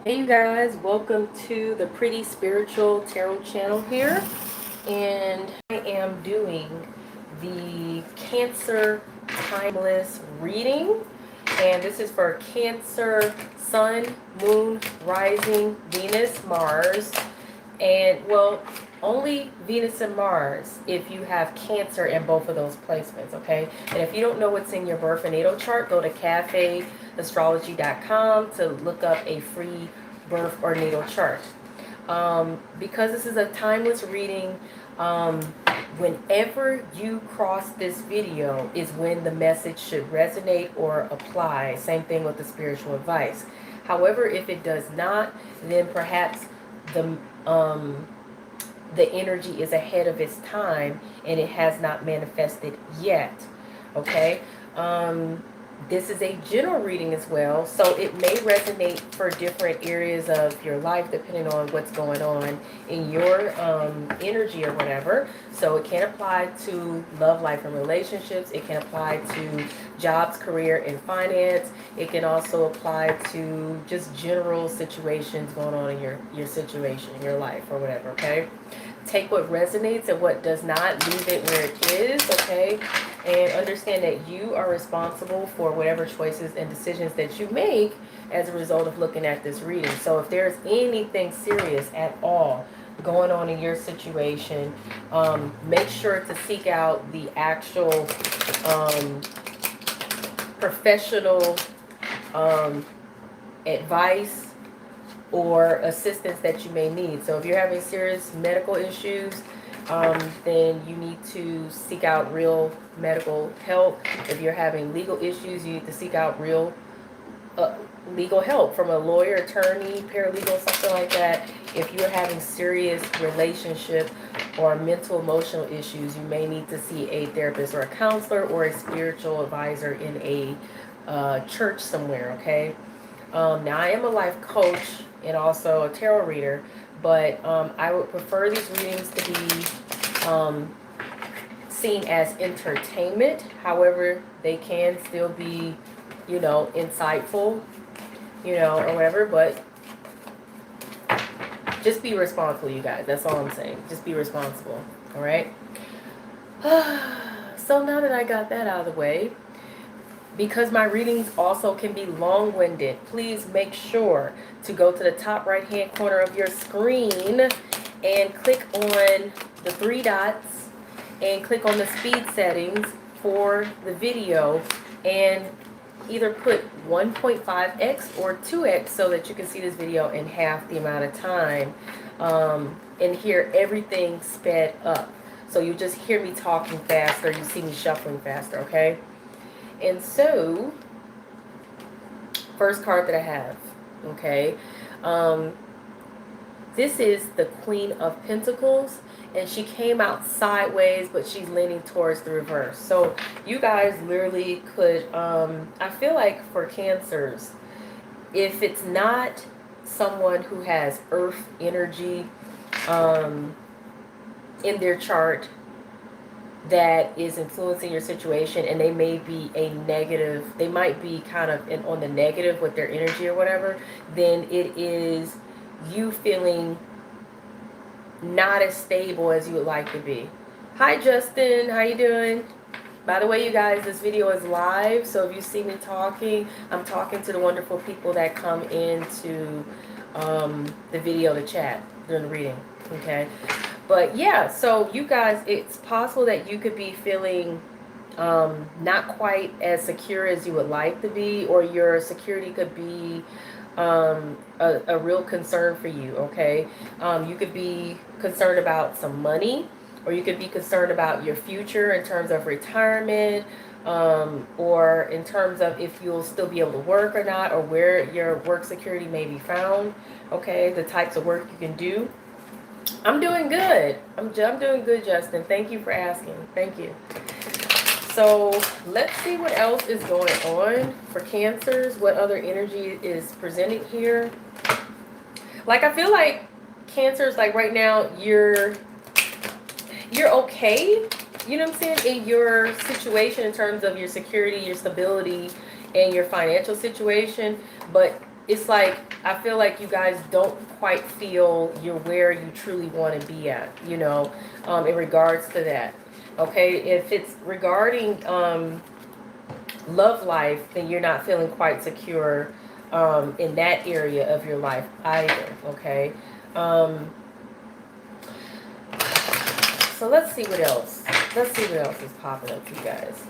Hey you guys, welcome to the Pretty Spiritual Tarot channel here. And I am doing the Cancer Timeless reading. And this is for Cancer, Sun, Moon, Rising, Venus, Mars. And well, only Venus and Mars if you have Cancer in both of those placements, okay? And if you don't know what's in your birth and natal chart, go to cafeastrology.com to look up a free birth or natal chart. Because this is a timeless reading, whenever you cross this video is when the message should resonate or apply. Same thing with the spiritual advice. However, if it does not, then perhaps the the energy is ahead of its time and it has not manifested yet. Okay. This is a general reading as well, so it may resonate for different areas of your life depending on what's going on in your energy or whatever. So it can apply to love, life, and relationships. It can apply to jobs, career, and finance. It can also apply to just general situations going on in your situation, in your life, or whatever, okay? Take what resonates and what does not, leave it where it is, okay? And understand that you are responsible for whatever choices and decisions that you make as a result of looking at this reading. So if there's anything serious at all going on in your situation, make sure to seek out the actual professional advice or assistance that you may need. So if you're having serious medical issues, then you need to seek out real medical help. If you're having legal issues, you need to seek out real legal help from a lawyer, attorney, paralegal, something like that. If you're having serious relationship or mental emotional issues, you may need to see a therapist or a counselor or a spiritual advisor in a church somewhere, okay? Now, I am a life coach and also a tarot reader, but I would prefer these readings to be seen as entertainment. However, they can still be, insightful, or whatever, but just be responsible, you guys. That's all I'm saying. Just be responsible, all right? So now that I got that out of the way, because my readings also can be long-winded, please make sure to go to the top right-hand corner of your screen and click on the three dots and click on the speed settings for the video and either put 1.5x or 2x so that you can see this video in half the amount of time and hear everything sped up. So you just hear me talking faster, you see me shuffling faster, okay? And so, first card that I have, okay, this is the Queen of Pentacles, and she came out sideways, but she's leaning towards the reverse. So you guys literally could, I feel like for Cancers, if it's not someone who has earth energy in their chart, that is influencing your situation, and they may be a negative, they might be kind of on the negative with their energy or whatever, then it is you feeling not as stable as you would like to be. Hi Justin, how you doing? By the way, you guys, this video is live, so if you see me talking, I'm talking to the wonderful people that come into the video to chat during the reading, okay? But yeah, so you guys, it's possible that you could be feeling not quite as secure as you would like to be, or your security could be a real concern for you, okay? You could be concerned about some money, or you could be concerned about your future in terms of retirement, or in terms of if you'll still be able to work or not, or where your work security may be found, okay? The types of work you can do. I'm doing good. I'm doing good, Justin. Thank you for asking. Thank you. So let's see what else is going on for Cancers. What other energy is presented here? Like, I feel like Cancers, like right now, you're okay. You know what I'm saying? In your situation in terms of your security, your stability, and your financial situation. But it's like, I feel like you guys don't quite feel you're where you truly want to be at, you know, in regards to that. Okay, if it's regarding love life, then you're not feeling quite secure in that area of your life either. Okay, um, so let's see what else. Let's see what else is popping up for you guys.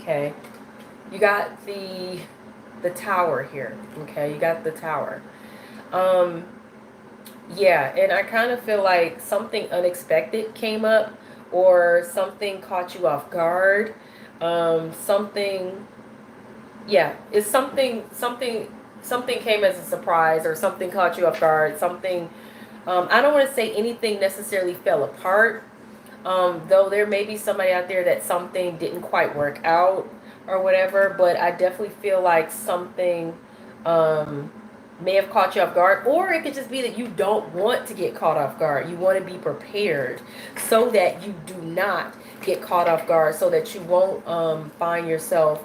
Okay, you got the tower here. Okay, you got the tower. Um, yeah, and I kind of feel like something unexpected came up, or something caught you off guard. Something, yeah, it's something came as a surprise, or something caught you off guard. Something, I don't want to say anything necessarily fell apart. Though there may be somebody out there that something didn't quite work out or whatever, but I definitely feel like something um, may have caught you off guard, or it could just be that you don't want to get caught off guard. You want to be prepared so that you do not get caught off guard, so that you won't find yourself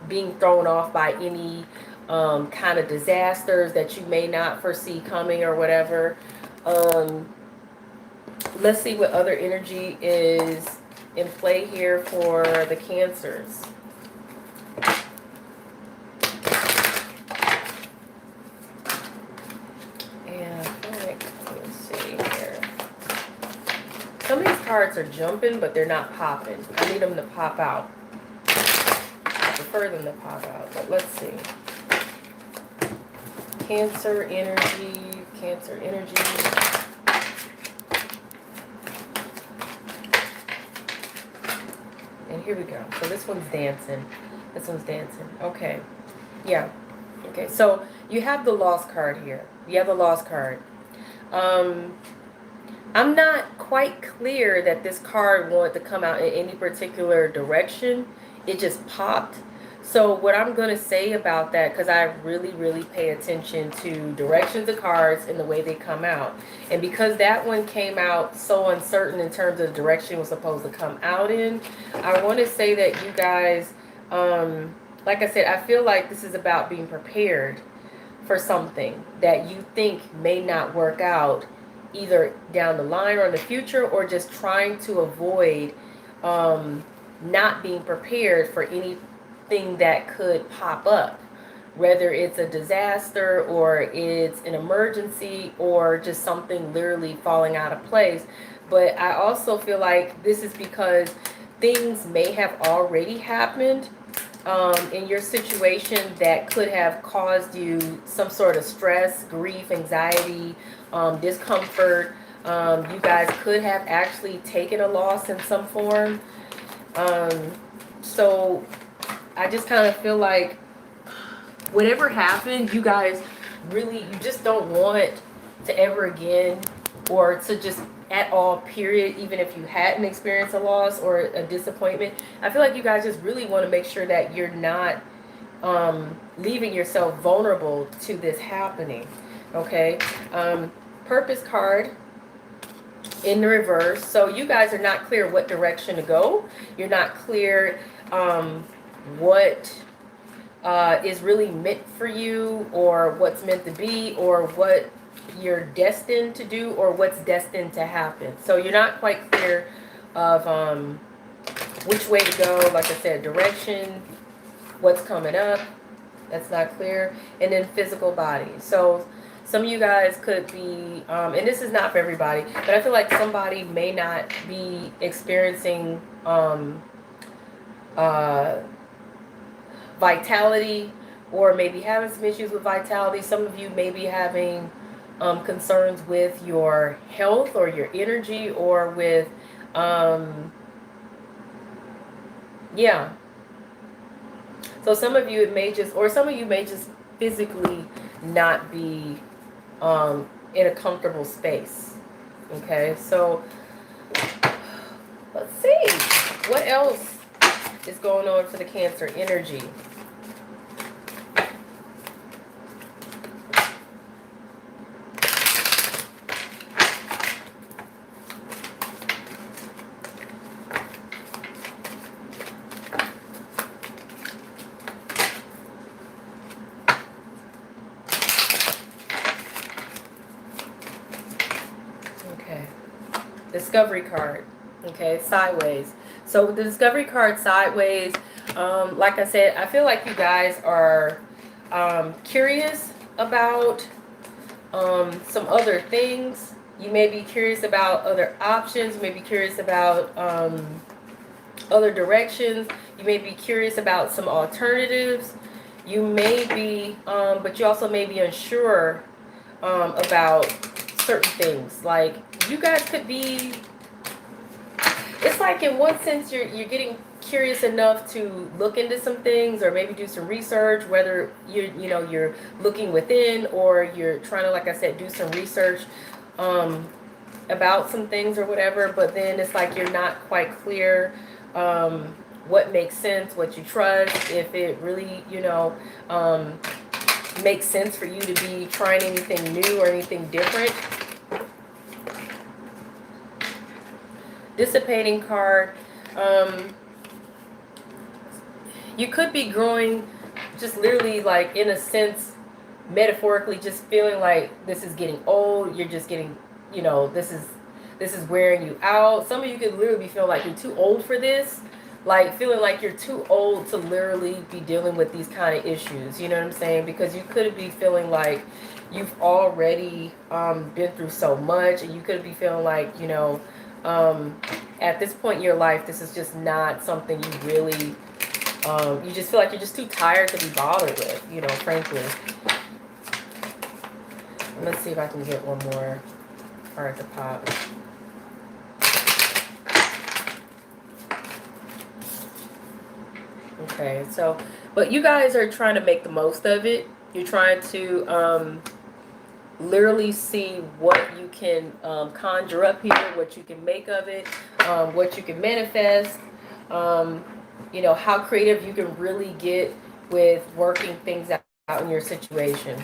being thrown off by any kind of disasters that you may not foresee coming or whatever. Um, let's see what other energy is in play here for the Cancers. And let's see here. Some of these cards are jumping, but they're not popping. I need them to pop out. I prefer them to pop out, but let's see. Cancer energy, Cancer energy. And here we go. So this one's dancing. This one's dancing. Okay. Yeah. Okay. So you have the Lost card here. You have the Lost card. I'm not quite clear that this card wanted to come out in any particular direction. It just popped. So what I'm going to say about that, because I really, really pay attention to directions of cards and the way they come out. And because that one came out so uncertain in terms of the direction it was supposed to come out in, I want to say that you guys, like I said, I feel like this is about being prepared for something that you think may not work out, either down the line or in the future, or just trying to avoid not being prepared for anything that could pop up, whether it's a disaster or it's an emergency or just something literally falling out of place. But I also feel like this is because things may have already happened in your situation that could have caused you some sort of stress, grief, anxiety, discomfort. You guys could have actually taken a loss in some form. So I just kind of feel like whatever happened, you guys really, you just don't want to ever again, or to just at all, period, even if you hadn't experienced a loss or a disappointment. I feel like you guys just really want to make sure that you're not leaving yourself vulnerable to this happening. Okay. Purpose card in the reverse. So you guys are not clear what direction to go. You're not clear what is really meant for you, or what's meant to be, or what you're destined to do, or what's destined to happen. So you're not quite clear of which way to go. Like I said, direction, what's coming up, that's not clear. And then physical body. So some of you guys could be, and this is not for everybody, but I feel like somebody may not be experiencing vitality, or maybe having some issues with vitality. Some of you may be having concerns with your health or your energy, or with yeah. So some of you, it may just, or some of you may just physically not be in a comfortable space. Okay, so let's see what else is going on for the Cancer energy. Discovery card. Okay, sideways. So with the Discovery card sideways, like I said, I feel like you guys are curious about some other things. You may be curious about other options. You may be curious about other directions. You may be curious about some alternatives. You may be, but you also may be unsure about certain things. Like you guys could be. It's like in one sense you're getting curious enough to look into some things or maybe do some research, whether you're looking within or you're trying to, like I said, do some research about some things or whatever, but then it's like you're not quite clear what makes sense, what you trust, if it really makes sense for you to be trying anything new or anything different. Dissipating card. You could be growing, just literally, like, in a sense, metaphorically, just feeling like this is getting old. You're just getting, this is wearing you out. Some of you could literally be feeling like you're too old for this, like feeling like you're too old to literally be dealing with these kind of issues. You know what I'm saying? Because you could be feeling like you've already been through so much, and you could be feeling like, at this point in your life, this is just not something you really, you just feel like you're just too tired to be bothered with, frankly. Let's see if I can get one more card to pop. Okay, so, but you guys are trying to make the most of it. You're trying to literally see what you can conjure up here, what you can make of it, what you can manifest, how creative you can really get with working things out in your situation.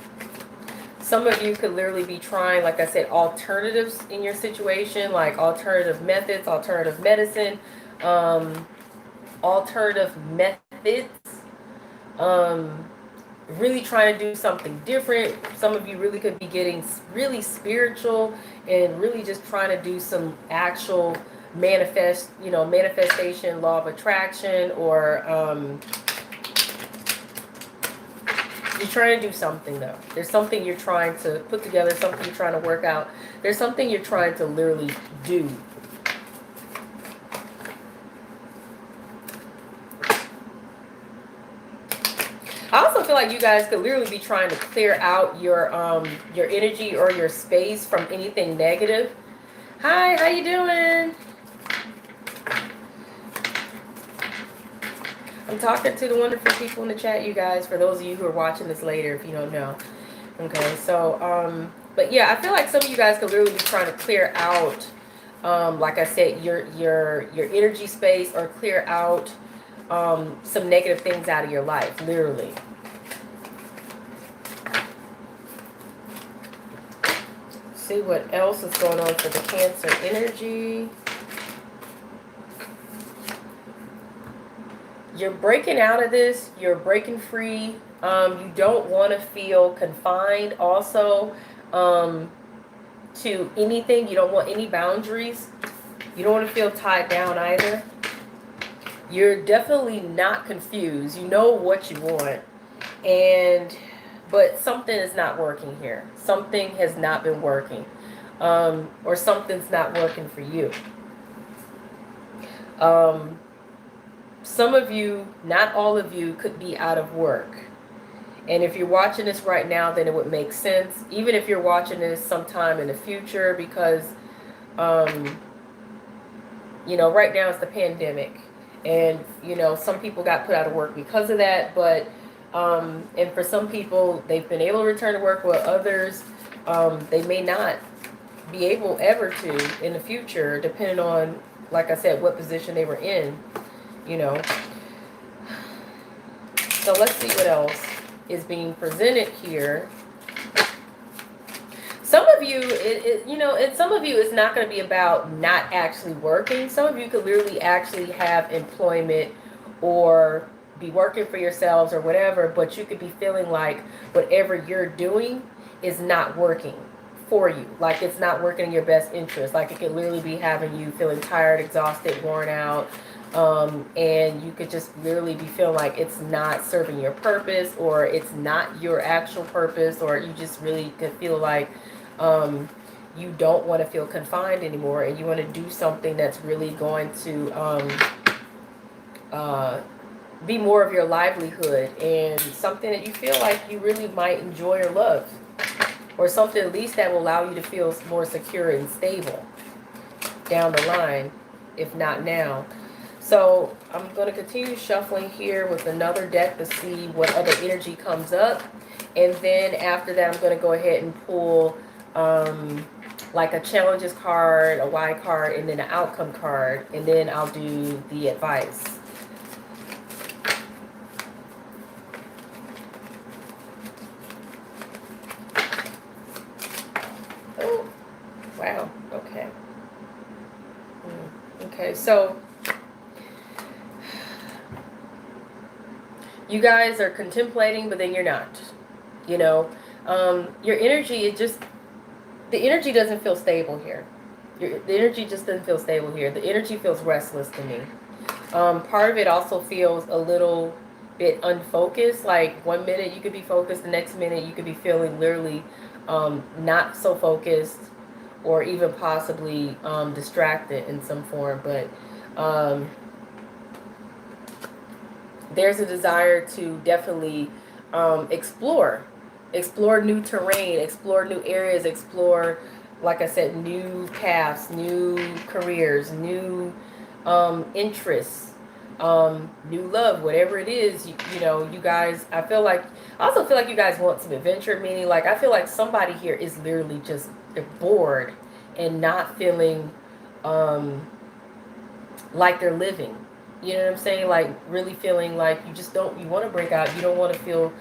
Some of you could literally be trying, like I said, alternatives in your situation, like alternative methods, alternative medicine, alternative methods, really trying to do something different. Some of you really could be getting really spiritual and really just trying to do some actual manifestation, law of attraction, or you're trying to do something, though. There's something you're trying to put together, something you're trying to work out. There's something you're trying to literally do. I also feel like you guys could literally be trying to clear out your energy or your space from anything negative. Hi, how you doing? I'm talking to the wonderful people in the chat, you guys, for those of you who are watching this later, if you don't know. Okay, so, but yeah, I feel like some of you guys could literally be trying to clear out, like I said, your energy space, or clear out some negative things out of your life, literally. See what else is going on for the Cancer energy. You're breaking out of this. You're breaking free. You don't want to feel confined also to anything. You don't want any boundaries. You don't want to feel tied down either. You're definitely not confused. You know what you want. But something is not working here. Something has not been working. Or something's not working for you. Some of you, not all of you, could be out of work. And if you're watching this right now, then it would make sense. Even if you're watching this sometime in the future, because, right now it's the pandemic. And, some people got put out of work because of that. But, and for some people, they've been able to return to work, while others, they may not be able ever to in the future, depending on, like I said, what position they were in. So let's see what else is being presented here. Some of you, and some of you, it's not going to be about not actually working. Some of you could literally actually have employment or be working for yourselves or whatever, but you could be feeling like whatever you're doing is not working for you. Like it's not working in your best interest. Like it could literally be having you feeling tired, exhausted, worn out. And you could just literally be feeling like it's not serving your purpose, or it's not your actual purpose, or you just really could feel like you don't want to feel confined anymore, and you want to do something that's really going to be more of your livelihood, and something that you feel like you really might enjoy or love, or something at least that will allow you to feel more secure and stable down the line, if not now. So I'm going to continue shuffling here with another deck to see what other energy comes up. And then after that, I'm going to go ahead and pull like a challenges card, a why card, and then an outcome card. And then I'll do the advice. Oh, wow. Okay. Okay, so you guys are contemplating, but then you're not. You know, your energy, the energy doesn't feel stable here. The energy just doesn't feel stable here. The energy feels restless to me. Part of it also feels a little bit unfocused. Like 1 minute you could be focused, the next minute you could be feeling literally not so focused, or even possibly distracted in some form. But there's a desire to definitely explore new terrain, explore new areas, explore, like I said, new paths, new careers, new interests, new love, whatever it is. You know, you guys, I also feel like you guys want some adventure, meaning like I feel like somebody here is literally just bored and not feeling like they're living. You know what I'm saying? Like really feeling like you want to break out. You don't want to feel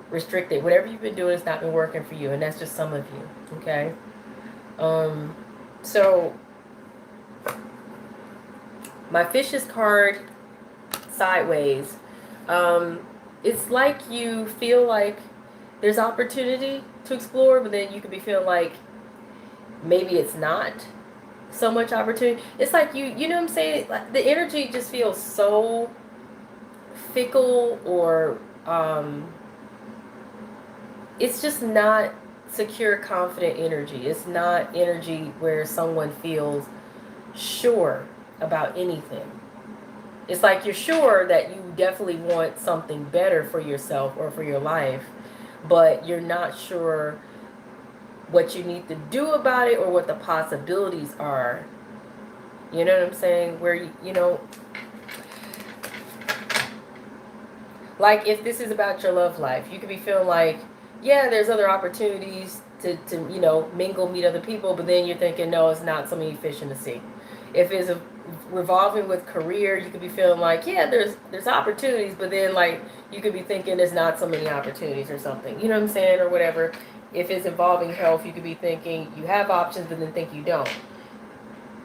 restricted. Whatever you've been doing has not been working for you, and that's just some of you. Okay. So my Fishes card sideways. It's like you feel like there's opportunity to explore, but then you could be feeling like maybe it's not so much opportunity. It's like you know what I'm saying? Like the energy just feels so fickle, or it's just not secure, confident energy. It's not energy where someone feels sure about anything. It's like you're sure that you definitely want something better for yourself or for your life, but you're not sure what you need to do about it or what the possibilities are. You know what I'm saying? Where, you know, like if this is about your love life, you could be feeling like, yeah, there's other opportunities to you know, mingle, meet other people, but then you're thinking, no, it's not something you fish in the sea. If it's revolving with career, you could be feeling like, yeah, there's opportunities, but then like you could be thinking there's not so many opportunities or something. You know what I'm saying? Or whatever. If it's involving health, you could be thinking you have options, but then think you don't.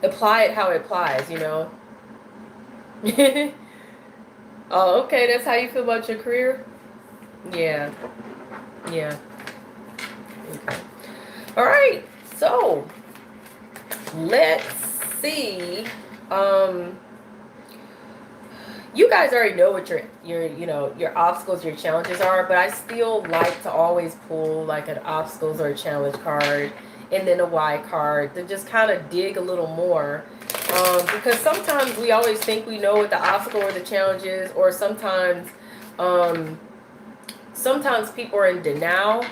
Apply it how it applies, you know. Oh, okay, that's how you feel about your career? Yeah. Yeah. Okay. All right. So, let's see. You guys already know what your obstacles, your challenges are, but I still like to always pull like an obstacles or a challenge card, and then a why card to just kind of dig a little more. Because sometimes we always think we know what the obstacle or the challenge is, or sometimes people are in denial.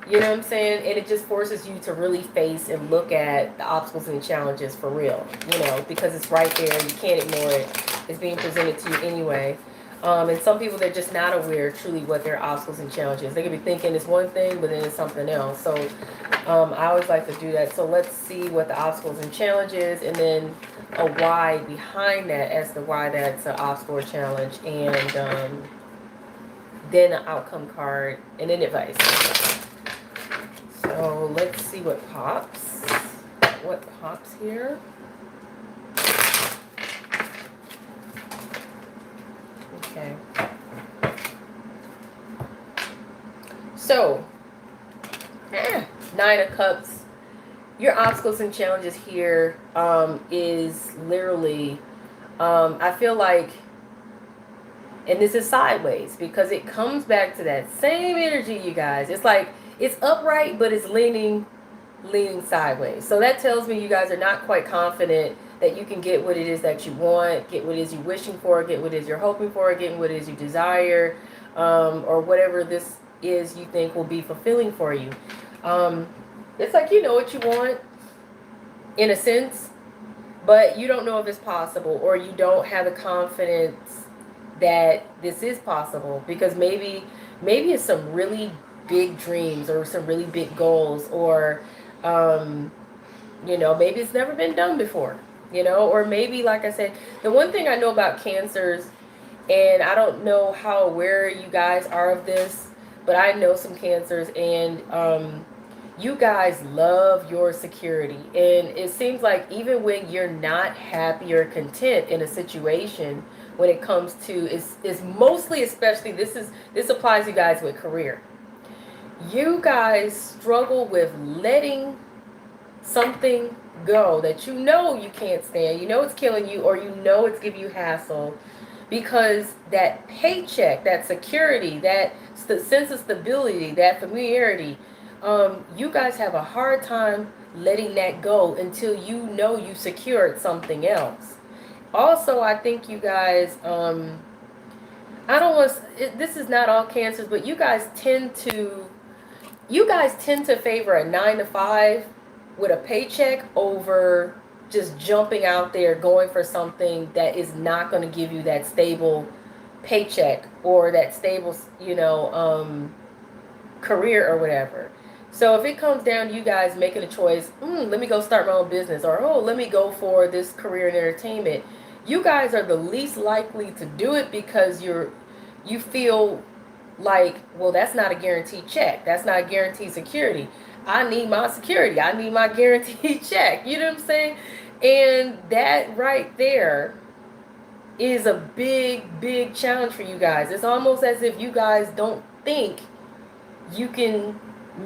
You know what I'm saying? And it just forces you to really face and look at the obstacles and the challenges for real, you know, because it's right there. You can't ignore it. It's being presented to you anyway. And some people, they're just not aware truly what their obstacles and challenges. They could be thinking it's one thing, but then it's something else. So I always like to do that. So let's see what the obstacles and challenges, and then a why behind that as to why that's an obstacle or challenge, and then an outcome card, and then advice. So let's see what pops. What pops here? Okay. So, Nine of Cups. Your obstacles and challenges here is literally, I feel like, and this is sideways because it comes back to that same energy, you guys. It's like it's upright, but it's leaning sideways. So that tells me you guys are not quite confident that you can get what it is that you want, get what it is you're wishing for, get what it is you're hoping for, get what it is you desire, or whatever this is you think will be fulfilling for you. It's like you know what you want, in a sense, but you don't know if it's possible, or you don't have the confidence that this is possible, because maybe it's some really big dreams or some really big goals, or maybe it's never been done before, or maybe, like I said, the one thing I know about cancers, and I don't know how aware you guys are of this, but I know some cancers, and you guys love your security. And it seems like even when you're not happy or content in a situation, when it comes to, is mostly, especially, this applies to you guys with career. You guys struggle with letting something go that you know you can't stand, you know it's killing you, or you know it's giving you hassle, because that paycheck, that security, that sense of stability, that familiarity, you guys have a hard time letting that go until you know you secured something else. Also, I think you guys, I don't want to, this is not all cancers, but you guys tend to favor a 9 to 5 with a paycheck over just jumping out there going for something that is not going to give you that stable paycheck or that stable, career or whatever. So if it comes down to you guys making a choice, let me go start my own business, or let me go for this career in entertainment, you guys are the least likely to do it because you feel like, well, that's not a guaranteed check. That's not a guaranteed security. I need my security. I need my guaranteed check. You know what I'm saying? And that right there is a big, big challenge for you guys. It's almost as if you guys don't think you can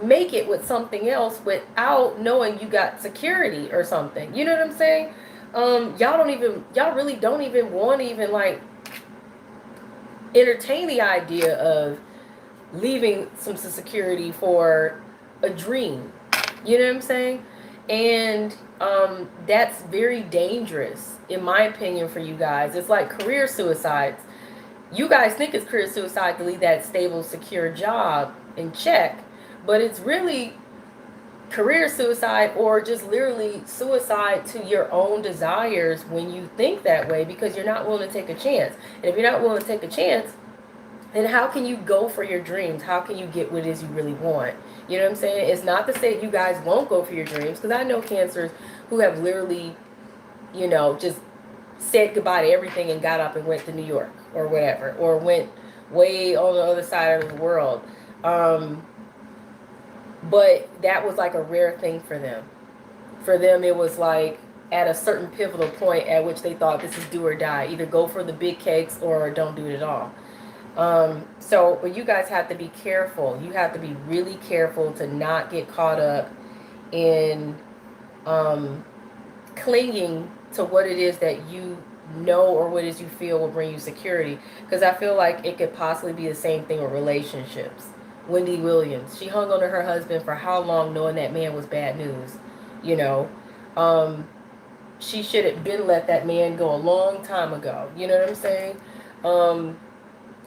make it with something else without knowing you got security or something. You know what I'm saying? Y'all really don't even want to even like entertain the idea of leaving some security for a dream. You know what I'm saying? And that's very dangerous, in my opinion, for you guys. It's like career suicides. You guys think it's career suicide to leave that stable, secure job in check, but it's really career suicide, or just literally suicide to your own desires when you think that way, because you're not willing to take a chance. And if you're not willing to take a chance, then how can you go for your dreams? How can you get what it is you really want? You know what I'm saying? It's not to say you guys won't go for your dreams, because I know cancers who have literally, just said goodbye to everything and got up and went to New York or whatever, or went way on the other side of the world. But that was like a rare thing for them. For them, it was like at a certain pivotal point at which they thought, this is do or die. Either go for the big cakes or don't do it at all. But you guys have to be careful. You have to be really careful to not get caught up in clinging to what it is that you know, or what it is you feel will bring you security. Because I feel like it could possibly be the same thing with relationships. Wendy Williams, she hung on to her husband for how long, knowing that man was bad news, she should have been let that man go a long time ago. You know what I'm saying?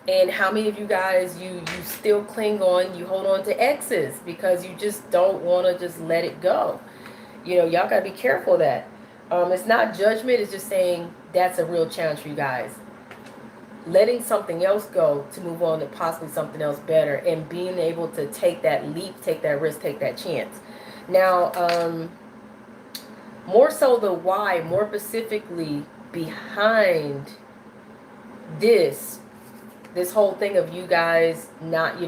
And how many of you guys, you still cling on, you hold on to exes because you just don't want to just let it go. Y'all got to be careful of that. It's not judgment. It's just saying that's a real challenge for you guys. Letting something else go to move on to possibly something else better, and being able to take that leap, take that risk, take that chance. Now, more so the why, more specifically behind this whole thing of you guys not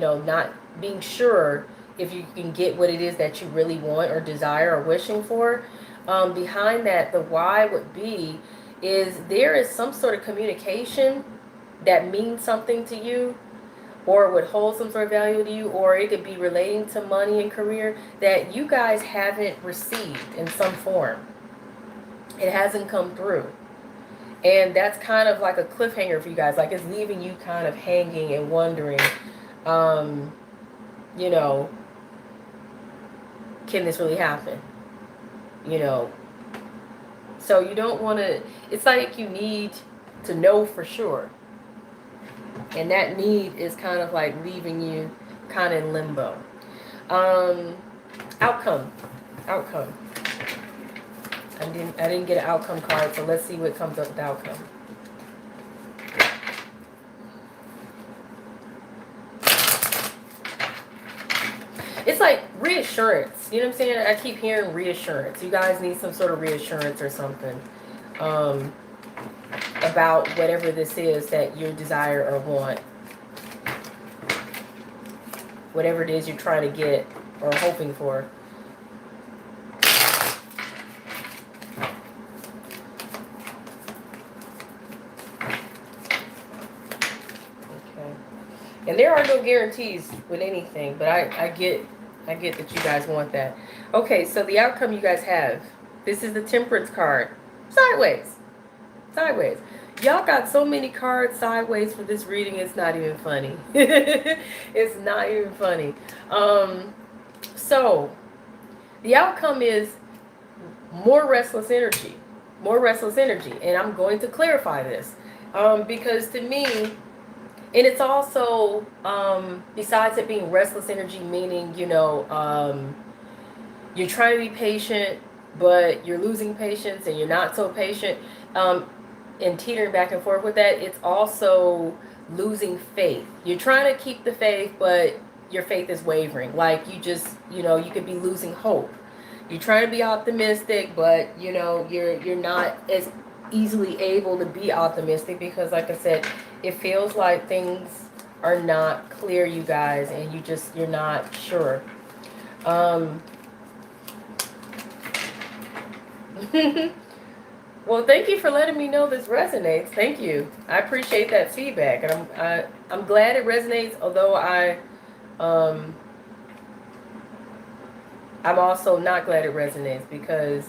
being sure if you can get what it is that you really want or desire or wishing for. Behind that, the why would be is there is some sort of communication that means something to you, or would hold some sort of value to you, or it could be relating to money and career that you guys haven't received in some form. It hasn't come through. And that's kind of like a cliffhanger for you guys. Like, it's leaving you kind of hanging and wondering, you know, can this really happen? You know, so you don't want to, it's like you need to know for sure. And that need is kind of like leaving you kind of in limbo. Outcome. Outcome. I didn't get an outcome card, so let's see what comes up with the outcome. It's like reassurance. You know what I'm saying? I keep hearing reassurance. You guys need some sort of reassurance or something. About whatever this is that you desire or want. Whatever it is you're trying to get or hoping for. Okay. And there are no guarantees with anything, but I get that you guys want that. Okay, so the outcome you guys have. This is the Temperance card. Sideways. Sideways. Y'all got so many cards sideways for this reading, it's not even funny. It's not even funny. So, the outcome is more restless energy. More restless energy. And I'm going to clarify this. Because to me, and it's also, besides it being restless energy, meaning, you know, you're trying to be patient, but you're losing patience and you're not so patient. And teetering back and forth with that, it's also losing faith. You're trying to keep the faith, but your faith is wavering. Like, you just, you know, you could be losing hope. You're trying to be optimistic, but, you know, you're not as easily able to be optimistic because, like I said, it feels like things are not clear, you guys, and you're not sure. Well, thank you for letting me know this resonates. Thank you. I appreciate that feedback, and I'm glad it resonates. Although I'm also not glad it resonates because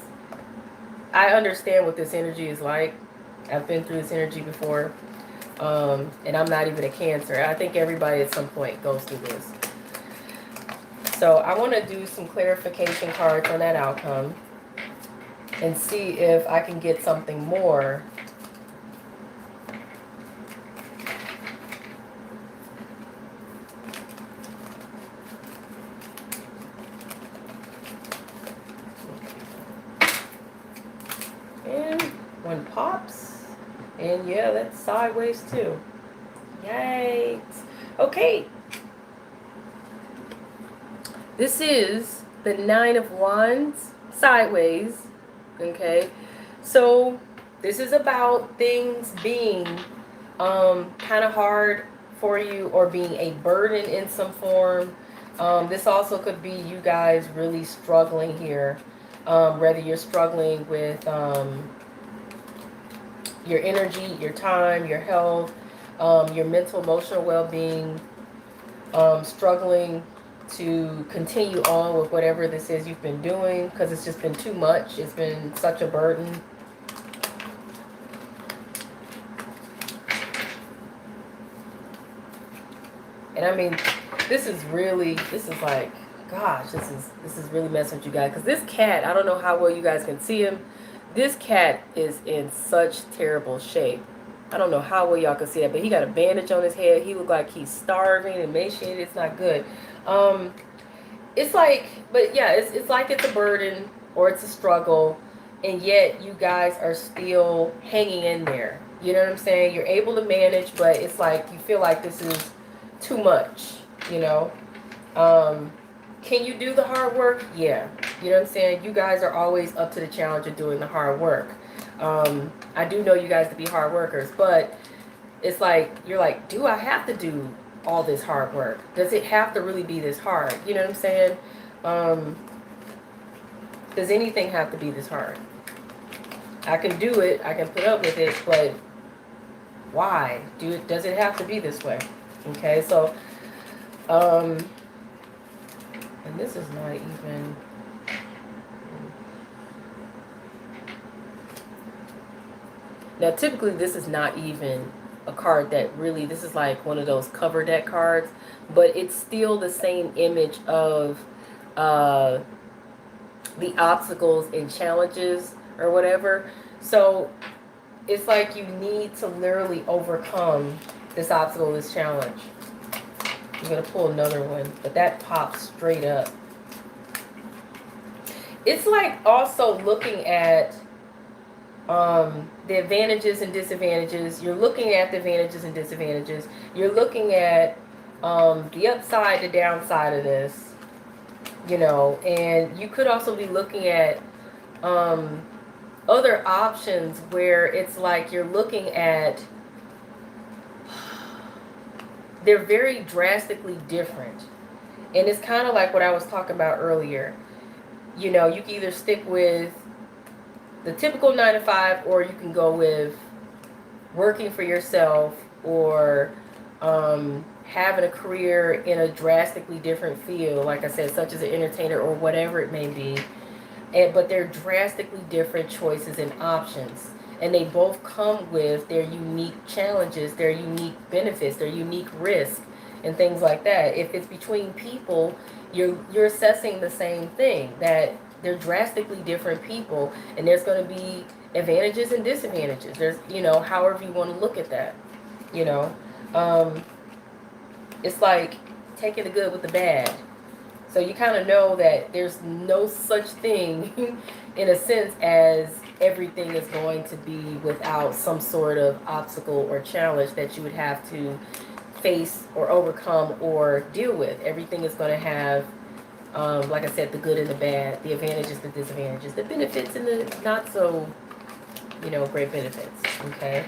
I understand what this energy is like. I've been through this energy before, and I'm not even a Cancer. I think everybody at some point goes through this. So I want to do some clarification cards on that outcome. And see if I can get something more. And one pops. And yeah, that's sideways too. Yikes. Okay. This is the Nine of Wands sideways. Okay, so this is about things being kind of hard for you or being a burden in some form. This also could be you guys really struggling here, whether you're struggling with your energy, your time, your health, your mental, emotional well-being, struggling to continue on with whatever this is you've been doing because it's just been too much. It's been such a burden. And I mean, this is like, gosh, this is really messing with you guys. Because this cat, I don't know how well you guys can see him. This cat is in such terrible shape. I don't know how well y'all can see that, but he got a bandage on his head. He looked like he's starving and emaciated. It's not good. It's like, but yeah, it's like it's a burden or it's a struggle, and yet you guys are still hanging in there. You know what I'm saying? You're able to manage, but it's like you feel like this is too much, you know? Can you do the hard work? Yeah. You know what I'm saying? You guys are always up to the challenge of doing the hard work. I do know you guys to be hard workers, but it's like, you're like, do I have to do all this hard work? Does it have to really be this hard? You know what I'm saying? Does anything have to be this hard? I can do it, I can put up with it, but why? Does it have to be this way? Okay, so And this is not even... Now, typically, this is not even a card that really... This is like one of those cover deck cards. But it's still the same image of the obstacles and challenges or whatever. So it's like you need to literally overcome this obstacle, this challenge. I'm going to pull another one, but that pops straight up. It's like also looking at the advantages and disadvantages. You're looking at the advantages and disadvantages. You're looking at the upside, the downside of this, you know, and you could also be looking at other options where it's like you're looking at... They're very drastically different. And it's kind of like what I was talking about earlier. You know, you can either stick with the typical 9 to 5, or you can go with working for yourself, or having a career in a drastically different field, like I said, such as an entertainer or whatever it may be. But they're drastically different choices and options. And they both come with their unique challenges, their unique benefits, their unique risk, and things like that. If it's between people, you're assessing the same thing, that they're drastically different people, and there's going to be advantages and disadvantages. There's, you know, however you want to look at that, you know. It's like taking the good with the bad. So you kind of know that there's no such thing in a sense as everything is going to be without some sort of obstacle or challenge that you would have to face or overcome or deal with. Everything is going to have, like I said, the good and the bad, the advantages, the disadvantages, the benefits and the not so, you know, great benefits. Okay.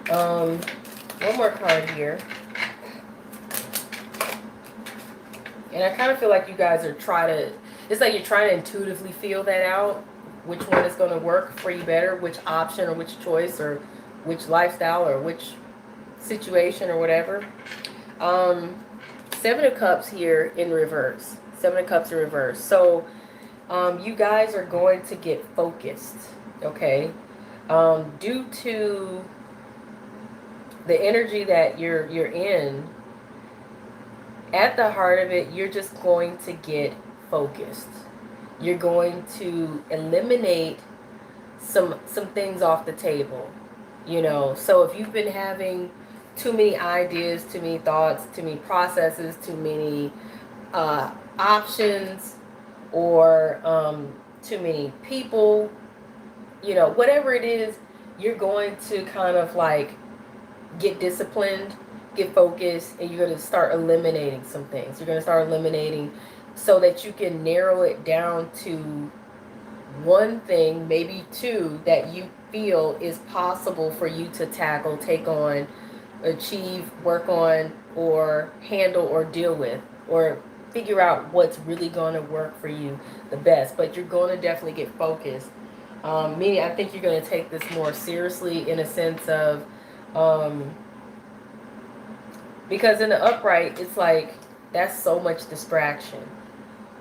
One more card here. And I kind of feel like you guys are it's like you're trying to intuitively feel that out, which one is going to work for you better, which option or which choice or which lifestyle or which situation or whatever. 7 of Cups here in reverse. 7 of Cups in reverse. So you guys are going to get focused, okay? Due to the energy that you're in, at the heart of it, you're just going to get focused. You're going to eliminate some things off the table, you know. So if you've been having too many ideas, too many thoughts, too many processes, too many options, or too many people, you know, whatever it is, you're going to kind of like get disciplined, get focused, and you're going to start eliminating some things. You're going to start eliminating so that you can narrow it down to one thing, maybe two, that you feel is possible for you to tackle, take on, achieve, work on, or handle, or deal with, or figure out what's really going to work for you the best. But you're going to definitely get focused. Meaning, I think you're going to take this more seriously in a sense of... because in the upright, it's like, that's so much distraction.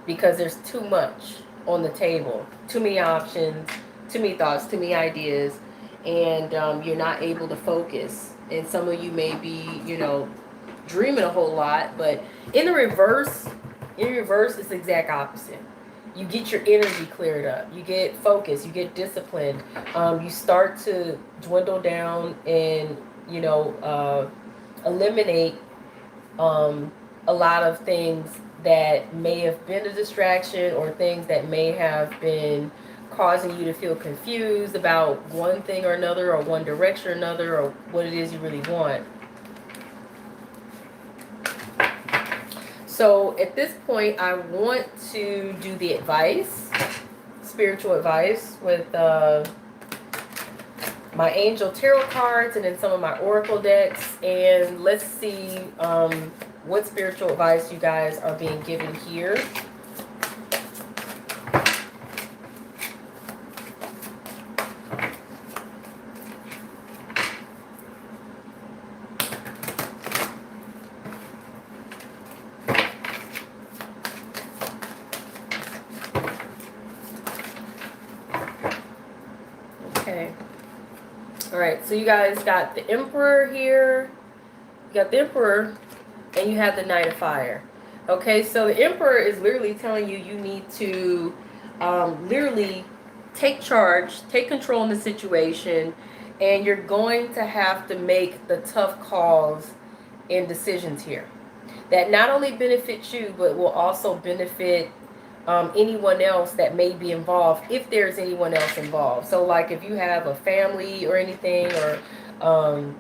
Because there's too much on the table. Too many options, too many thoughts, too many ideas. And you're not able to focus. And some of you may be, you know, dreaming a whole lot. But in reverse, it's the exact opposite. You get your energy cleared up. You get focused. You get disciplined. You start to dwindle down and, you know, eliminate a lot of things that may have been a distraction, or things that may have been causing you to feel confused about one thing or another, or one direction or another, or what it is you really want. So at this point, I want to do the advice, spiritual advice, with my angel tarot cards and then some of my oracle decks. And let's see what spiritual advice you guys are being given here. All right, so you guys got the Emperor here. You got the Emperor, and you have the Knight of Fire. Okay, so the Emperor is literally telling you you need to literally take charge, take control in the situation, and you're going to have to make the tough calls and decisions here that not only benefit you, but will also benefit anyone else that may be involved, if there's anyone else involved. So like if you have a family or anything, or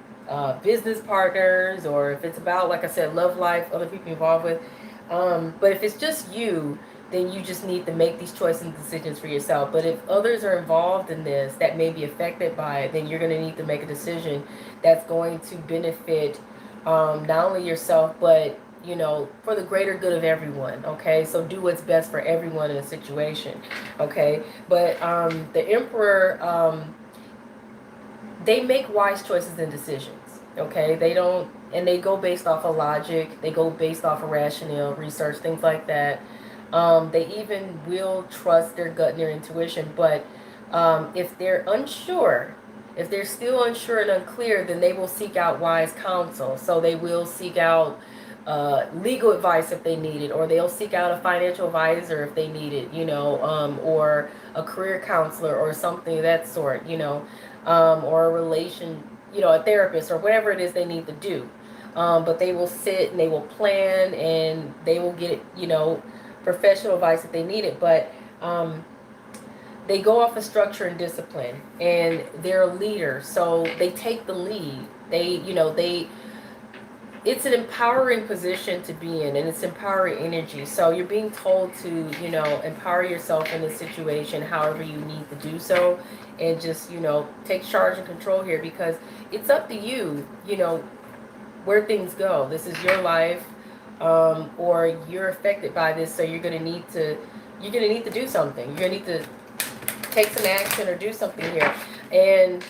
business partners, or if it's about, like I said, love life, other people involved with. But if it's just you, then you just need to make these choices and decisions for yourself. But if others are involved in this that may be affected by it, then you're going to need to make a decision that's going to benefit not only yourself, but for the greater good of everyone. Okay, so do what's best for everyone in a situation. Okay, but the Emperor, they make wise choices and decisions. Okay, they don't, and they go based off of logic. They go based off of rationale, research, things like that. They even will trust their gut and their intuition. But if they're unsure, if they're still unsure and unclear, then they will seek out wise counsel. So they will seek out legal advice if they need it, or they'll seek out a financial advisor if they need it, or a career counselor or something of that sort, or a relation, a therapist, or whatever it is they need to do. But they will sit and they will plan, and they will get, professional advice if they need it. But they go off of structure and discipline, and they're a leader, so they take the lead. It's an empowering position to be in, and it's empowering energy. So you're being told to, empower yourself in this situation however you need to do so, and just, take charge and control here, because it's up to you, where things go. This is your life, or you're affected by this, so you're gonna need to do something. You're gonna need to take some action or do something here. And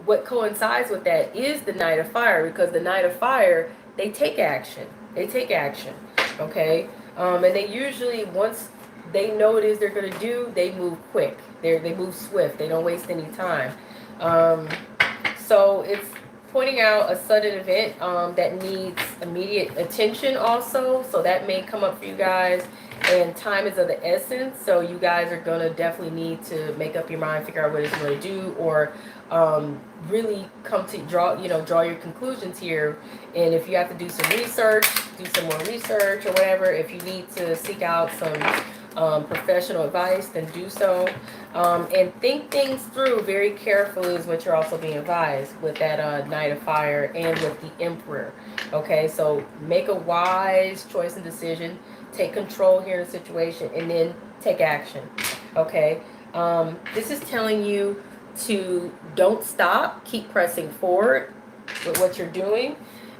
what coincides with that is the Knight of Fire, because the Knight of Fire, they take action. They take action. Okay? And they usually, once they know what it is they're going to do, they move quick. They move swift. They don't waste any time. So it's pointing out a sudden event that needs immediate attention also. So that may come up for you guys. And time is of the essence. So you guys are going to definitely need to make up your mind, figure out what it's going to do, or really come to draw your conclusions here. And if you have to do some research, do some more research or whatever. If you need to seek out some professional advice, then do so. And think things through very carefully is what you're also being advised with that Knight of Fire and with the Emperor. Okay, so make a wise choice and decision. Take control here in the situation, and then take action. Okay, this is telling you to don't stop, keep pressing forward with what you're doing.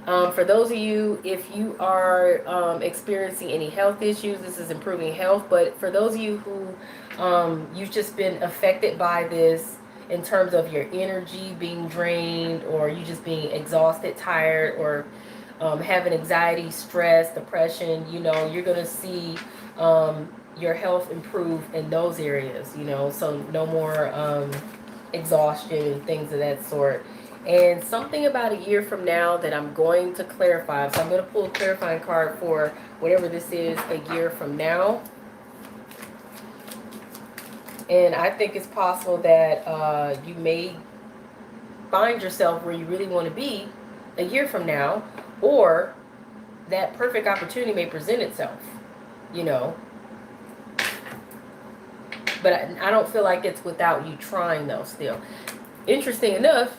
For those of you, if you are experiencing any health issues, this is improving health. But for those of you who you've just been affected by this in terms of your energy being drained, or you just being exhausted, tired, or having anxiety, stress, depression, you're going to see your health improve in those areas, so no more exhaustion and things of that sort. And something about a year from now that I'm going to clarify. So I'm going to pull a clarifying card for whatever this is a year from now. And I think it's possible that you may find yourself where you really want to be a year from now, or that perfect opportunity may present itself, But I don't feel like it's without you trying, though, still. Interesting enough,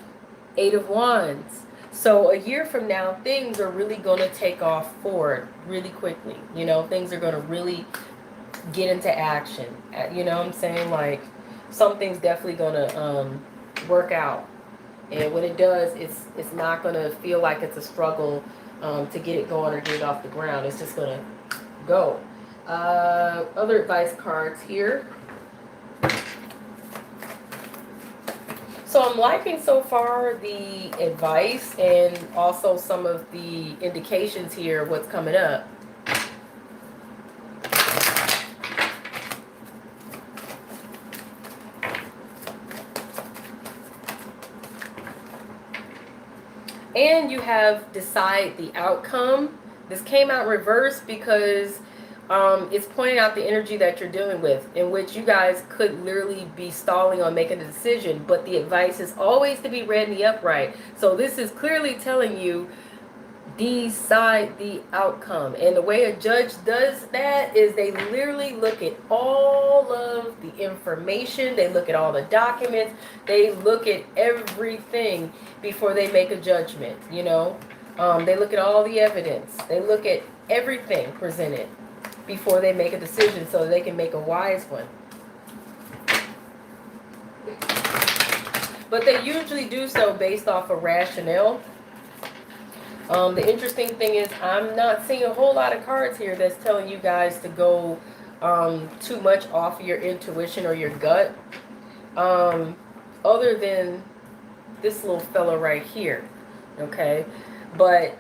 8 of Wands. So a year from now, things are really going to take off forward really quickly. Things are going to really get into action. You know what I'm saying? Like, something's definitely going to work out. And when it does, it's not going to feel like it's a struggle to get it going or get it off the ground. It's just going to go. Other advice cards here. So I'm liking so far the advice and also some of the indications here of what's coming up. And you have decide the outcome. This came out reversed because it's pointing out the energy that you're dealing with, in which you guys could literally be stalling on making a decision, but the advice is always to be read in the upright. So this is clearly telling you, decide the outcome. And the way a judge does that is they literally look at all of the information, they look at all the documents, they look at everything before they make a judgment, you know. They look at all the evidence, they look at everything presented before they make a decision so they can make a wise one. But they usually do so based off of rationale. The interesting thing is I'm not seeing a whole lot of cards here that's telling you guys to go too much off of your intuition or your gut. Other than this little fella right here. Okay? But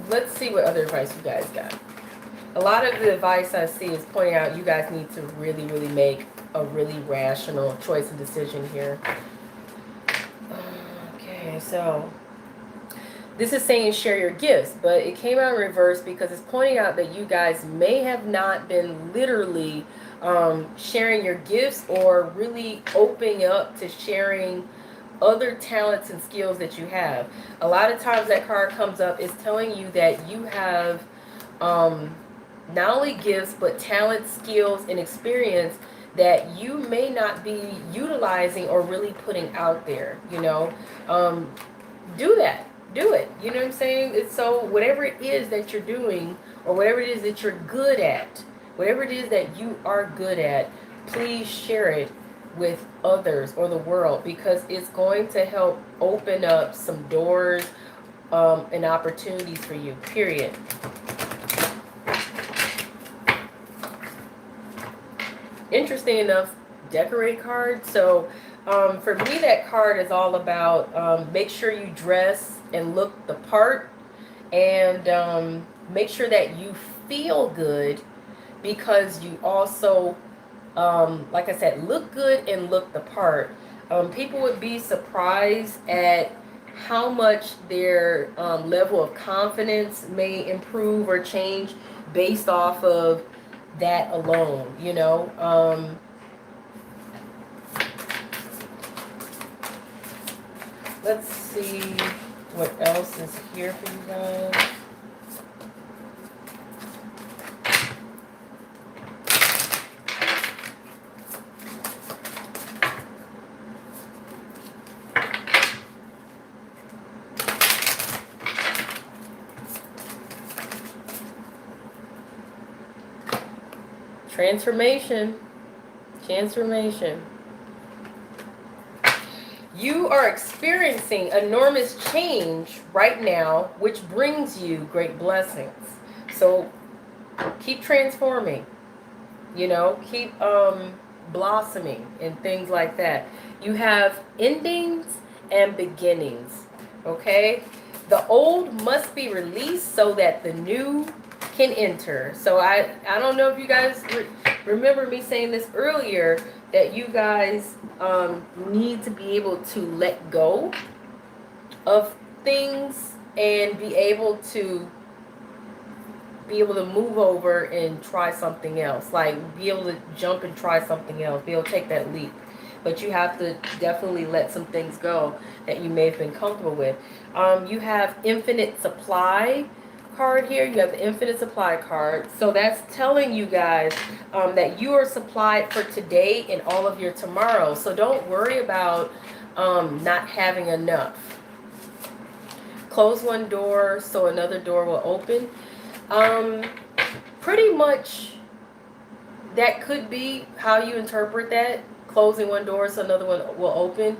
let's see what other advice you guys got. A lot of the advice I see is pointing out you guys need to really, really make a really rational choice and decision here. Okay, so this is saying share your gifts, but it came out in reverse because it's pointing out that you guys may have not been literally sharing your gifts or really opening up to sharing other talents and skills that you have. A lot of times that card comes up is telling you that you have not only gifts, but talent, skills, and experience that you may not be utilizing or really putting out there, you know. Do that. Do it. You know what I'm saying? It's so whatever it is that you're doing or whatever it is that you're good at, whatever it is that you are good at, please share it with others or the world, because it's going to help open up some doors and opportunities for you, period. Interesting enough, decorate card. So for me, that card is all about make sure you dress and look the part, and make sure that you feel good, because you also, like I said, look good and look the part. People would be surprised at how much their level of confidence may improve or change based off of that alone, you know. Let's see what else is here for you guys. Transformation. Transformation. You are experiencing enormous change right now, which brings you great blessings. So keep transforming, you know, keep blossoming and things like that. You have endings and beginnings, okay? The old must be released so that the new can enter. So I don't know if you guys remember me saying this earlier, that you guys need to be able to let go of things and be able to move over and try something else, like be able to jump and try something else, be able to take that leap. But you have to definitely let some things go that you may have been comfortable with. You have infinite supply card here. You have the infinite supply card. So that's telling you guys that you are supplied for today and all of your tomorrow. So don't worry about not having enough. Close one door so another door will open. Pretty much that could be how you interpret that. Closing one door so another one will open.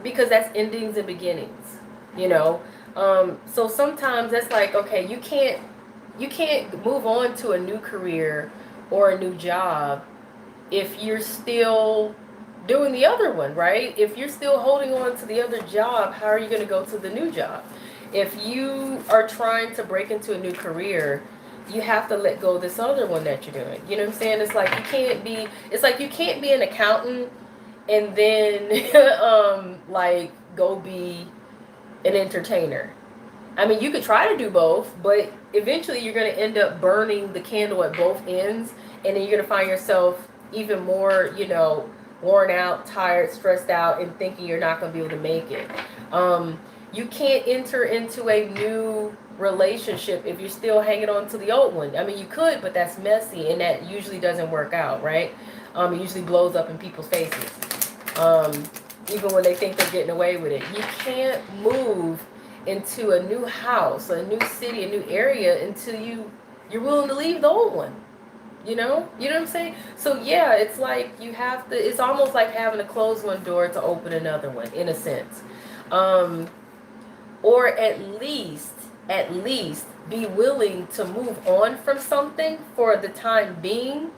Because that's endings and beginnings, you know. So sometimes that's like, okay, you can't move on to a new career or a new job if you're still doing the other one, right? If you're still holding on to the other job, how are you going to go to the new job? If you are trying to break into a new career, you have to let go of this other one that you're doing. You know what I'm saying? It's like you can't be an accountant and then like go be, an entertainer. I mean, you could try to do both, but eventually you're going to end up burning the candle at both ends, and then you're going to find yourself even more, worn out, tired, stressed out, and thinking you're not going to be able to make it. You can't enter into a new relationship if you're still hanging on to the old one. I mean, you could, but that's messy, and that usually doesn't work out, right? It usually blows up in people's faces, even when they think they're getting away with it. You can't move into a new house, a new city, a new area until you're willing to leave the old one. You know what I'm saying? So yeah, it's like you have to. It's almost like having to close one door to open another one, in a sense, or at least be willing to move on from something for the time being.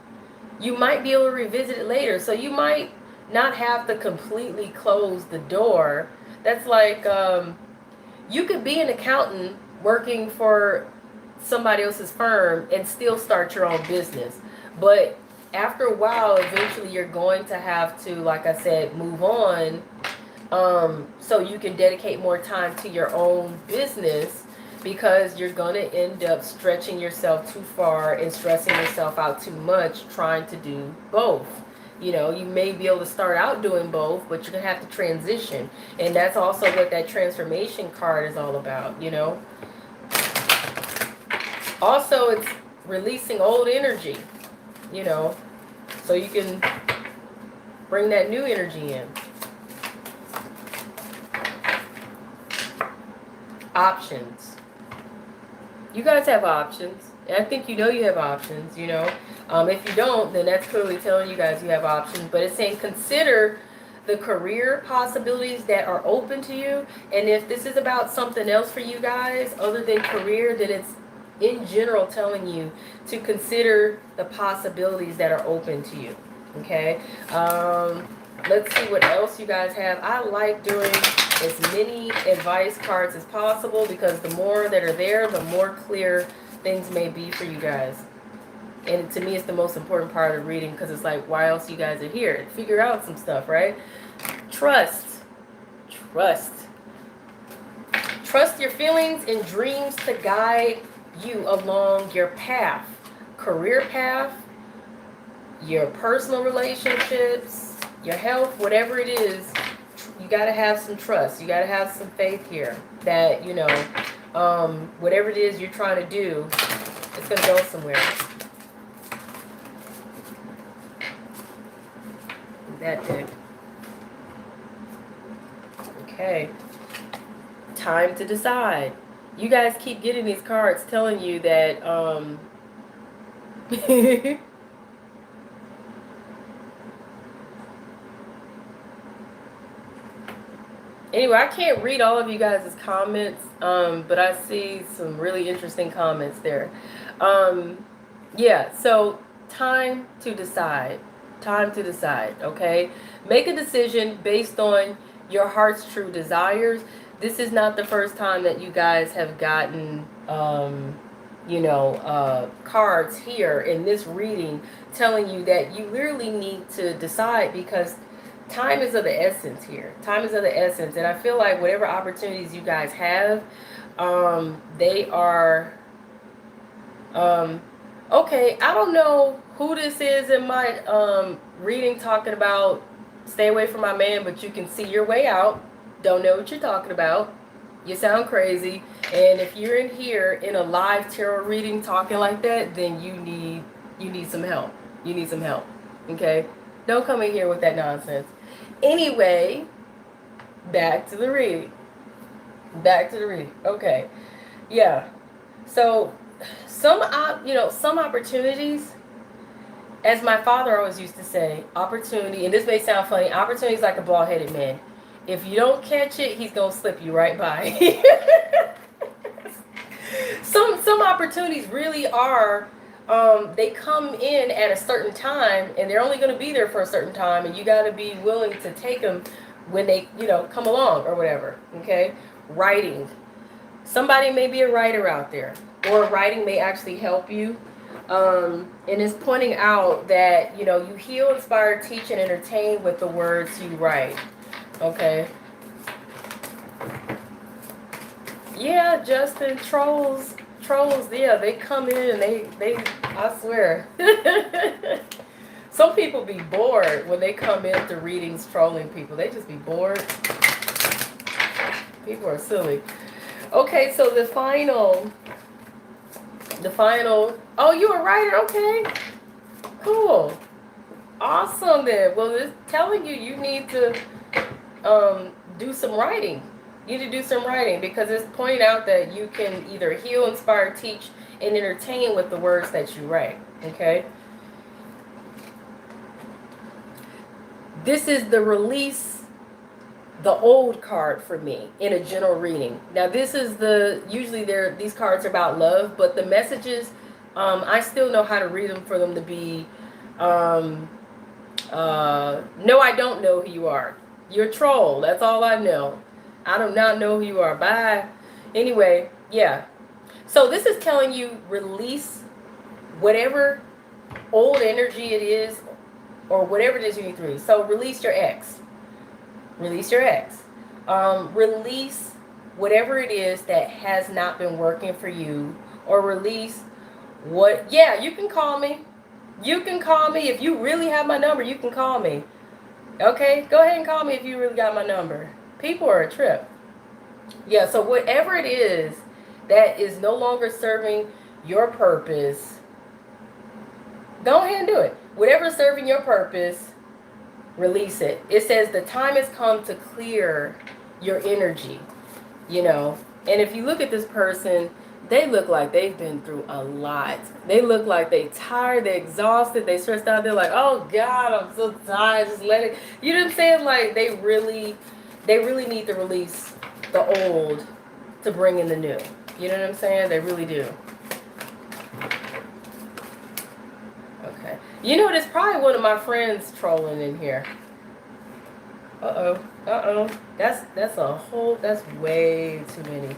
You might be able to revisit it later, so you might not have to completely close the door. That's like you could be an accountant working for somebody else's firm and still start your own business. But after a while, eventually you're going to have to, like I said, move on, so you can dedicate more time to your own business, because you're going to end up stretching yourself too far and stressing yourself out too much trying to do both. You may be able to start out doing both, but you're going to have to transition. And that's also what that transformation card is all about, Also, it's releasing old energy, so you can bring that new energy in. Options. You guys have options. I think you have options, If you don't, then that's clearly telling you guys you have options. But it's saying consider the career possibilities that are open to you. And if this is about something else for you guys other than career, then it's in general telling you to consider the possibilities that are open to you. Okay? Let's see what else you guys have. I like doing as many advice cards as possible, because the more that are there, the more clear things may be for you guys. And to me, it's the most important part of the reading, because it's like, why else you guys are here? Figure out some stuff, right? Trust. Trust your feelings and dreams to guide you along your path. Career path, your personal relationships, your health, whatever it is. You got to have some trust. You got to have some faith here that, whatever it is you're trying to do, it's going to go somewhere. That deck. Okay. Time to decide. You guys keep getting these cards telling you that, anyway, I can't read all of you guys' comments, but I see some really interesting comments there. Yeah, so time to decide. Time to decide, okay? Make a decision based on your heart's true desires. This is not the first time that you guys have gotten, cards here in this reading telling you that you literally need to decide, because time is of the essence here. Time is of the essence. And I feel like whatever opportunities you guys have, they are, okay, I don't know who this is in my reading talking about stay away from my man, but you can see your way out. Don't know what you're talking about. You sound crazy. And if you're in here in a live tarot reading talking like that, then you need some help. You need some help. Okay? Don't come in here with that nonsense. Anyway, back to the reading. Okay. Yeah. So some opportunities, as my father always used to say, opportunity, and this may sound funny, opportunity is like a bald-headed man. If you don't catch it, he's going to slip you right by. Some opportunities really are, they come in at a certain time, and they're only going to be there for a certain time, and you got to be willing to take them when they, come along or whatever, okay? Writing. Somebody may be a writer out there, or writing may actually help you. And it's pointing out that, you heal, inspire, teach, and entertain with the words you write. Okay. Yeah, Justin, trolls, yeah, they come in and I swear. Some people be bored when they come into readings trolling people. They just be bored. People are silly. Okay, so the final, oh, you a writer? Okay, cool. Awesome then. Well, it's telling you need to do some writing. You need to do some writing because it's pointing out that you can either heal, inspire, teach, and entertain with the words that you write. Okay. This is the release, the old card for me in a general reading. Now this is usually these cards are about love, but the messages, I still know how to read them for them to be, no, I don't know who you are. You're a troll. That's all I know. I do not know who you are. Bye. Anyway, yeah. So this is telling you release whatever old energy it is or whatever it is you need to release. So release your ex. Release your ex. Release whatever it is that has not been working for you, or release yeah, you can call me. You can call me. If you really have my number, you can call me. Okay? Go ahead and call me if you really got my number. People are a trip. Yeah, so whatever it is that is no longer serving your purpose, go ahead and do it. Whatever's serving your purpose, release it. It says the time has come to clear your energy, And if you look at this person, they look like they've been through a lot. They look like they tired, they're exhausted, they stressed out. They're like, oh God, I'm so tired. Just let it. You know what I'm saying? Like they really need to release the old to bring in the new. You know what I'm saying? They really do. Okay. There's probably one of my friends trolling in here. That's way too many.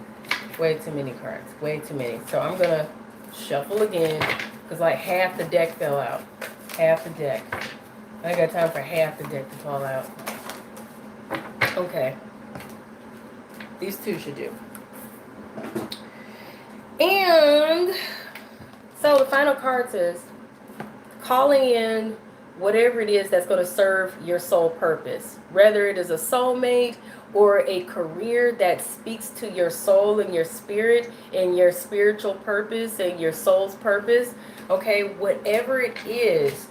Way too many cards. Way too many. So I'm going to shuffle again because like half the deck fell out. Half the deck. I ain't got time for half the deck to fall out. Okay. These two should do. And so the final card says calling in whatever it is that's going to serve your soul purpose. Whether it is a soulmate or a career that speaks to your soul and your spirit and your spiritual purpose and your soul's purpose. Okay, whatever it is,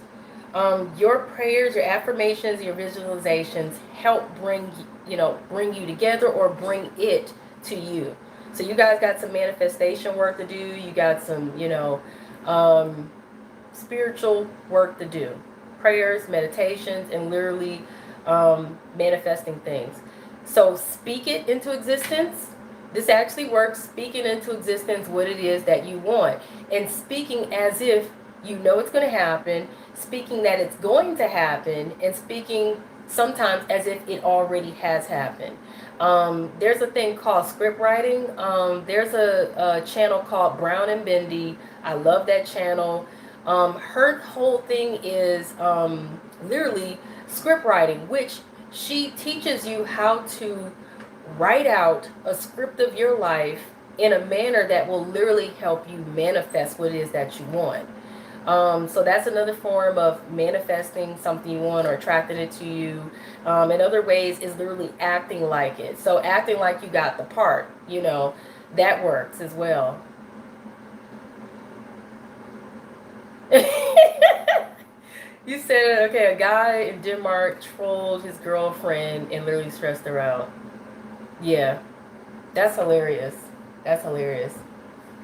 your prayers, your affirmations, your visualizations help bring you together or bring it to you. So you guys got some manifestation work to do. You got some, spiritual work to do. Prayers, meditations, and literally manifesting things. So speak it into existence. This actually works. Speaking into existence what it is that you want. And speaking as if you know it's going to happen. Speaking that it's going to happen. And speaking sometimes as if it already has happened. There's a thing called script writing. There's a channel called Brown and Bendy. I love that channel. Her whole thing is literally script writing, which she teaches you how to write out a script of your life in a manner that will literally help you manifest what it is that you want. So that's another form of manifesting something you want or attracting it to you. In other ways is literally acting like it. So acting like you got the part, that works as well. You said, okay, a guy in Denmark trolled his girlfriend and literally stressed her out. Yeah, that's hilarious. That's hilarious.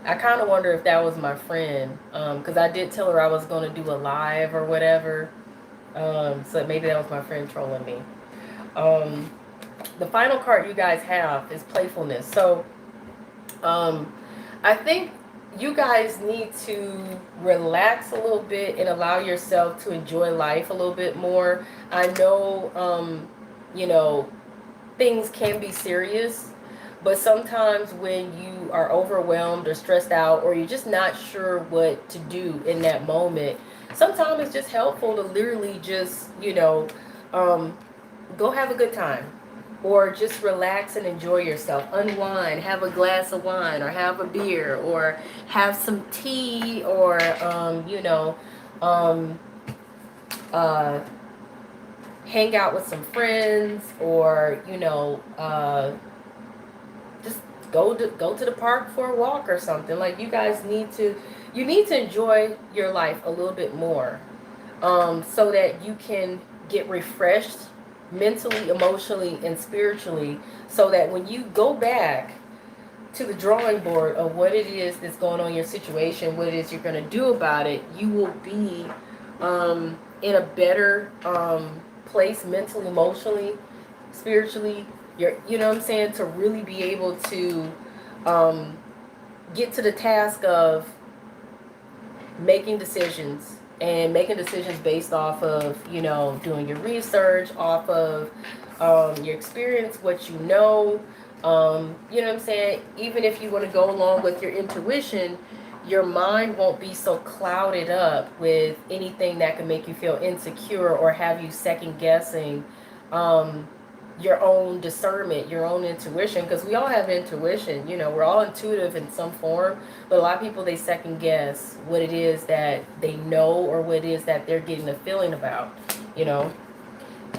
I kind of wonder if that was my friend, because I did tell her I was going to do a live or whatever. So maybe that was my friend trolling me. The final card you guys have is playfulness. So I think you guys need to relax a little bit and allow yourself to enjoy life a little bit more. I know, things can be serious, but sometimes when you are overwhelmed or stressed out or you're just not sure what to do in that moment, sometimes it's just helpful to literally just, go have a good time. or just relax and enjoy yourself. Unwind, have a glass of wine or have a beer or have some tea or, um, uh, hang out with some friends or, just go to the park for a walk or something. Like, you need to enjoy your life a little bit more, so that you can get refreshed mentally, emotionally, and spiritually, so that when you go back to the drawing board of what it is that's going on in your situation, what it is you're going to do about it, you will be, in a better, place mentally, emotionally, spiritually. You know what I'm saying, to really be able to, um, get to the task of making decisions, and making decisions based off of, doing your research, off of, your experience, what you know. You know what I'm saying? Even if you want to go along with your intuition, your mind won't be so clouded up with anything that can make you feel insecure or have you second guessing, um, your own discernment, your own intuition, because we all have intuition. We're all intuitive in some form, but a lot of people, they second guess what it is that they know or what it is that they're getting a feeling about, you know.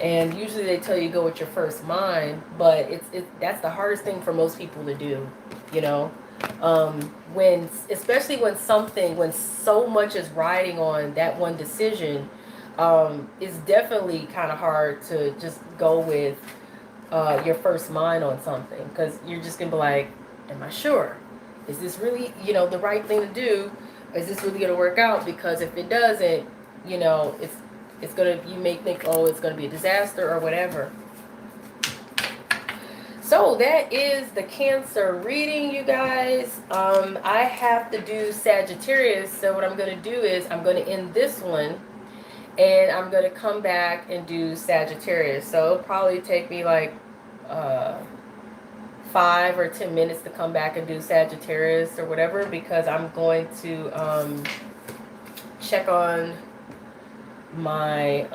And usually they tell you go with your first mind, but that's the hardest thing for most people to do, you know. When especially when so much is riding on that one decision, it's definitely kind of hard to just go with, your first mind on something, because you're just gonna be like, am I sure? Is this really, the right thing to do? Is this really gonna work out? Because if it doesn't, it's gonna, you may think, oh, it's gonna be a disaster or whatever. So that is the Cancer reading, you guys. I have to do Sagittarius, so what I'm gonna do is I'm gonna end this one, and I'm gonna come back and do Sagittarius. So it'll probably take me like, uh, 5 or 10 minutes to come back and do Sagittarius or whatever, because I'm going to, check on my,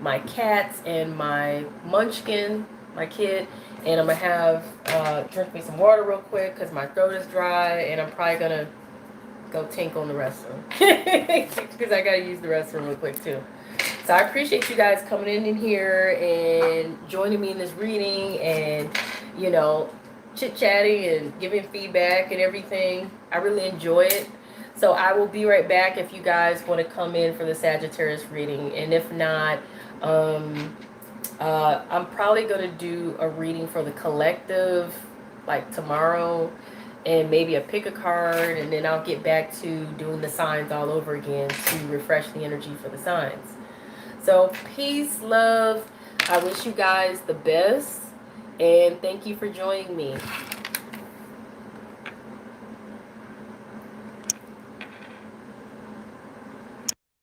my cats and my munchkin, my kid, and I'm gonna have, drink me some water real quick because my throat is dry, and I'm probably gonna go tinkle in the restroom because I gotta use the restroom real quick too. So I appreciate you guys coming in here and joining me in this reading, and, chit-chatting and giving feedback and everything. I really enjoy it. So I will be right back if you guys want to come in for the Sagittarius reading. And if not, I'm probably going to do a reading for the collective, like tomorrow, and maybe a pick a card, and then I'll get back to doing the signs all over again to refresh the energy for the signs. So peace, love. I wish you guys the best, and thank you for joining me.